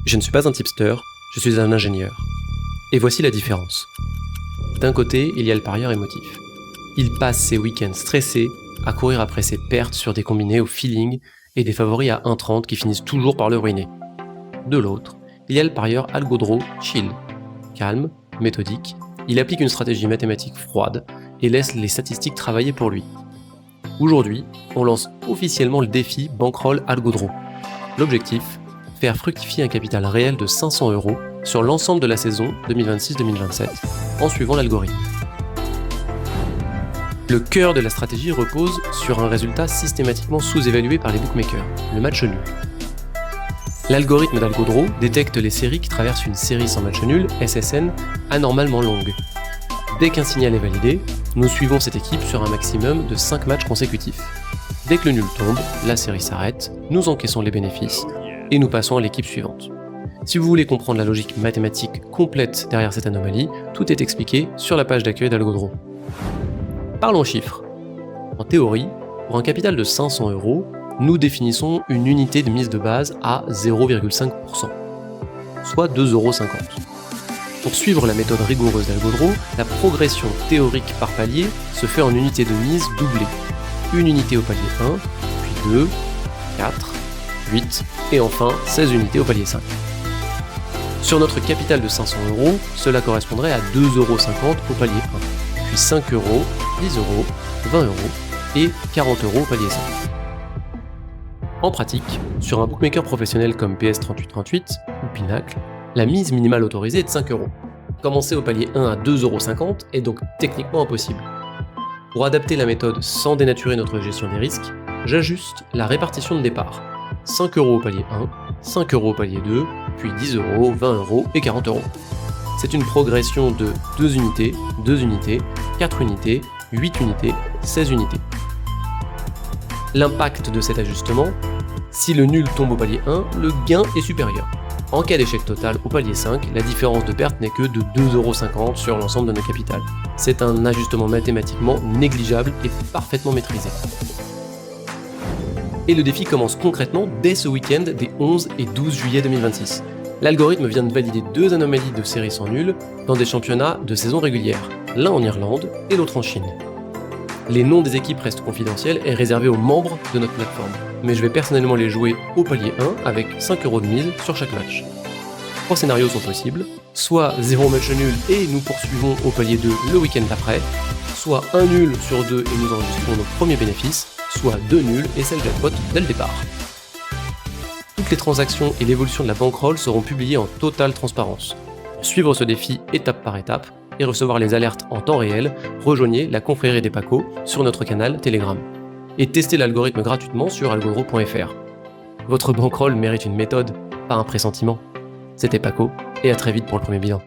Je ne suis pas un tipster, je suis un ingénieur. Et voici la différence. D'un côté, il y a le parieur émotif. Il passe ses week-ends stressés à courir après ses pertes sur des combinés au feeling et des favoris à 1,30 qui finissent toujours par le ruiner. De l'autre, il y a le parieur algodro chill. Calme, méthodique, il applique une stratégie mathématique froide et laisse les statistiques travailler pour lui. Aujourd'hui, on lance officiellement le défi Bankroll Algodro. L'objectif, faire fructifier un capital réel de 500 € sur l'ensemble de la saison 2026-2027 en suivant l'algorithme. Le cœur de la stratégie repose sur un résultat systématiquement sous-évalué par les bookmakers, le match nul. L'algorithme d'Algodro détecte les séries qui traversent une série sans match nul, SSN, anormalement longue. Dès qu'un signal est validé, nous suivons cette équipe sur un maximum de 5 matchs consécutifs. Dès que le nul tombe, la série s'arrête, nous encaissons les bénéfices et nous passons à l'équipe suivante. Si vous voulez comprendre la logique mathématique complète derrière cette anomalie, tout est expliqué sur la page d'accueil d'Algodro. Parlons chiffres. En théorie, pour un capital de 500 €, nous définissons une unité de mise de base à 0,5%, soit 2,50 €. Pour suivre la méthode rigoureuse d'Algodro, la progression théorique par palier se fait en unités de mise doublées. Une unité au palier 1, puis 2, 4, 8 et enfin 16 unités au palier 5. Sur notre capital de 500 €, cela correspondrait à 2,50 € au palier 1, puis 5 €, 10 €, 20 € et 40 € au palier 5. En pratique, sur un bookmaker professionnel comme PS3838 ou Pinacle, la mise minimale autorisée est de 5 €. Commencer au palier 1 à 2,50 € est donc techniquement impossible. Pour adapter la méthode sans dénaturer notre gestion des risques, j'ajuste la répartition de départ. 5 € au palier 1, 5 € au palier 2, puis 10 €, 20 € et 40 €. C'est une progression de 2 unités, 2 unités, 4 unités, 8 unités, 16 unités. L'impact de cet ajustement, si le nul tombe au palier 1, le gain est supérieur. En cas d'échec total au palier 5, la différence de perte n'est que de 2,50 € sur l'ensemble de nos capitales. C'est un ajustement mathématiquement négligeable et parfaitement maîtrisé. Et le défi commence concrètement dès ce week-end des 11 et 12 juillet 2026. L'algorithme vient de valider 2 anomalies de séries sans nul dans des championnats de saison régulière, l'un en Irlande et l'autre en Chine. Les noms des équipes restent confidentiels et réservés aux membres de notre plateforme, mais je vais personnellement les jouer au palier 1 avec 5 € de mise sur chaque match. 3 scénarios sont possibles, soit 0 match nul et nous poursuivons au palier 2 le week-end d'après, soit 1 nul sur 2 et nous enregistrons nos premiers bénéfices, soit 2 nuls et c'est le jackpot dès le départ. Toutes les transactions et l'évolution de la bankroll seront publiées en totale transparence. Pour suivre ce défi étape par étape et recevoir les alertes en temps réel, rejoignez la confrérie des Pacos sur notre canal Telegram. Et testez l'algorithme gratuitement sur algodro.fr. Votre bankroll mérite une méthode, pas un pressentiment. C'était Paco, et à très vite pour le premier bilan.